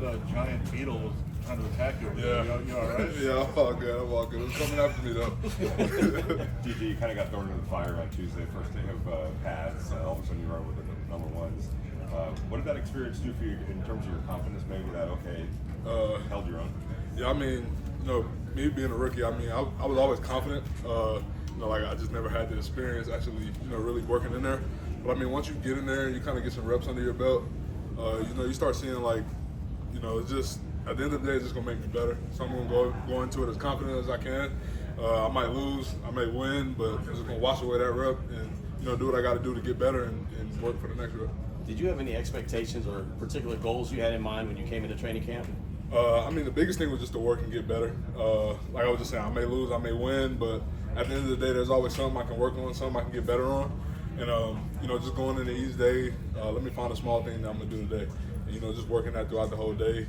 a giant beetle was trying to attack you over Yeah. there. You all right? Yeah, I'm all good. I'm all good. It was coming after me though. DJ, you kind of got thrown into the fire on Tuesday, first day of pads. All of a sudden, you were with the number ones. What did that experience do for you in terms of your confidence? Maybe that held your own. Yeah, I mean, me being a rookie, I mean, I was always confident. Like I just never had the experience actually, really working in there. But I mean, once you get in there and you kind of get some reps under your belt, you start seeing like, it's just at the end of the day, it's just gonna make me better. So I'm gonna go into it as confident as I can. I might lose, I may win, but I'm just gonna wash away that rep and do what I got to do to get better and work for the next rep. Did you have any expectations or particular goals you had in mind when you came into training camp? I mean, the biggest thing was just to work and get better. Like I was just saying, I may lose, I may win, but at the end of the day, there's always something I can work on, something I can get better on. And, just going into each day, let me find a small thing that I'm going to do today. And, just working that throughout the whole day,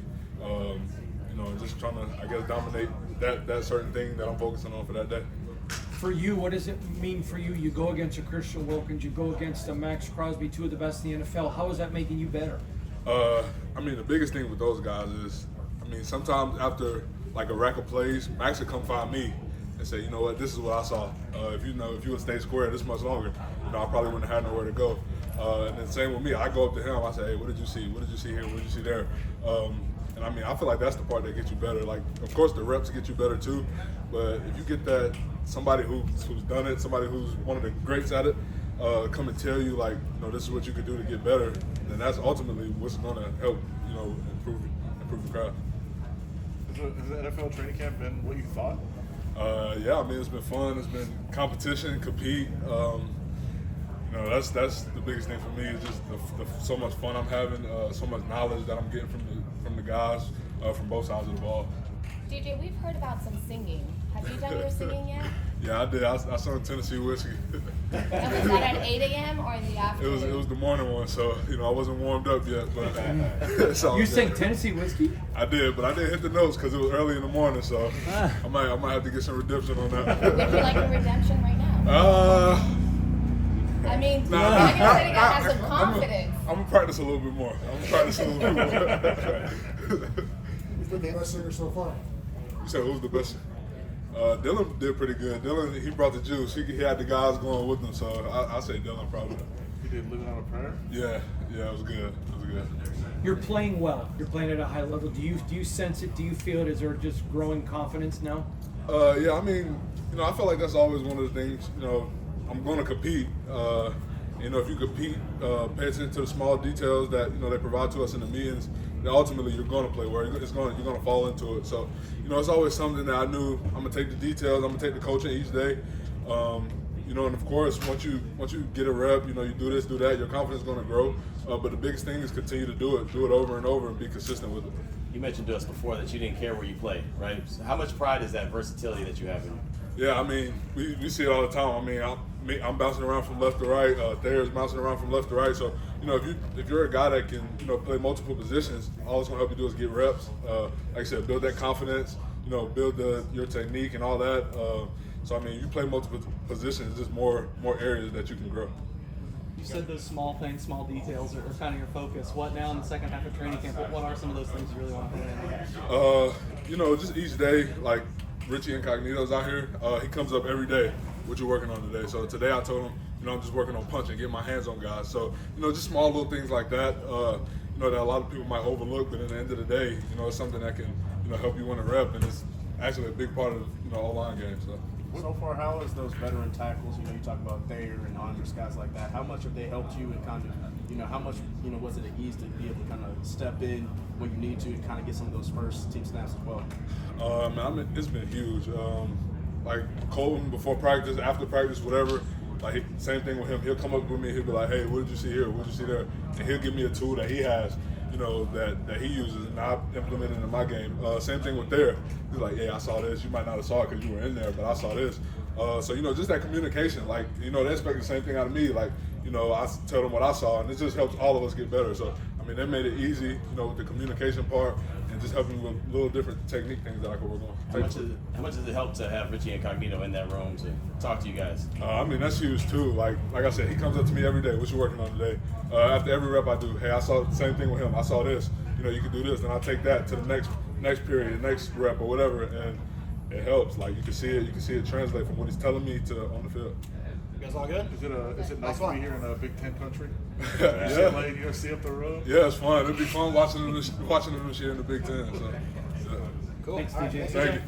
just trying to, I guess, dominate that certain thing that I'm focusing on for that day. For you, what does it mean for you? You go against a Christian Wilkins, you go against a Maxx Crosby, two of the best in the NFL. How is that making you better? I mean, the biggest thing with those guys is, sometimes after like a rack of plays, Max would come find me and say, you know what, this is what I saw. If you would stay square this much longer, I probably wouldn't have had nowhere to go. And then same with me, I go up to him, I say, hey, what did you see? What did you see here? What did you see there? And I feel like that's the part that gets you better. Like, of course, the reps get you better too, but if you get that somebody who's done it, somebody who's one of the greats at it, come and tell you like, this is what you could do to get better, then that's ultimately what's going to help, improve the craft. Has the NFL training camp been what you thought? Yeah, it's been fun. It's been competition, compete. That's the biggest thing for me is just the so much fun I'm having, so much knowledge that I'm getting from the guys from both sides of the ball. DJ, we've heard about some singing. Have you done your singing yet? Yeah, I did. I sung Tennessee Whiskey. And was that at 8 a.m. or in the afternoon? It was the morning one, so I wasn't warmed up yet. But You sang Tennessee Whiskey? I did, but I didn't hit the notes because it was early in the morning, so I might have to get some redemption on that. Would you like a redemption right now? You're sitting there have some confidence. I'm gonna practice a little bit more. Who's been the best singer so far? You said who's the best? Dylan did pretty good. Dylan, he brought the juice. He had the guys going with him, so I say Dylan probably. You did Living on a Prayer? Yeah, it was good. You're playing well. You're playing at a high level. Do you sense it? Do you feel it? Is there just growing confidence now? Yeah, I feel like that's always one of the things. I'm going to compete. If you compete, pay attention to the small details that they provide to us in the meetings. Then ultimately, you're going to play well. You're going to fall into it. So, it's always something that I knew I'm going to take the details. I'm going to take the coaching each day. And of course, once you get a rep, you do this, do that, your confidence is going to grow. But the biggest thing is continue to do it over and over, and be consistent with it. You mentioned to us before that you didn't care where you played, right? So how much pride is that versatility that you have in you? Yeah, we see it all the time. I'm bouncing around from left to right. Thayer's bouncing around from left to right. So, if you're a guy that can, play multiple positions, all it's gonna help you do is get reps. Like I said, build that confidence. Build your technique and all that. So you play multiple positions, just more areas that you can grow. You said those small things, small details are kind of your focus. What now in the second half of training camp? What are some of those things you really want to put in? Just each day, like Richie Incognito's out here. He comes up every day. What you working on today? So today I told him, I'm just working on punching, getting my hands on guys. So, just small little things like that, that a lot of people might overlook, but at the end of the day, it's something that can, help you win a rep, and it's actually a big part of, all-line game. So far, how is those veteran tackles? You talk about Thayer and Andres, guys like that. How much have they helped you, and kind of, how much, was it an ease to be able to kind of step in when you need to and kind of get some of those first team snaps as well? It's been huge. Like Colton before practice, after practice, whatever. Like same thing with him. He'll come up with me. He'll be like, "Hey, what did you see here? What did you see there?" And he'll give me a tool that he has, that he uses, and I implement it in my game. Same thing with Thayer. He's like, "Yeah, I saw this. You might not have saw it because you were in there, but I saw this." So just that communication. Like they expect the same thing out of me. Like I tell them what I saw, and it just helps all of us get better. So they made it easy, with the communication part, and just helping with little different technique things that I could work on. How much does it help to have Richie Incognito in that room to talk to you guys? That's huge too. Like I said, he comes up to me every day. What you working on today? After every rep I do, hey, I saw the same thing with him. I saw this. you know, you can do this, and I'll take that to the next period, next rep or whatever, and it helps. Like you can see it translate from what he's telling me to on the field. You guys all good? Is it nice to be here in a Big Ten country? Yeah. UCLA, UFC up the road. Yeah, it's fun. It'd be fun watching them this year in the Big Ten. So, yeah. Cool. Thanks, DJ. Thank you.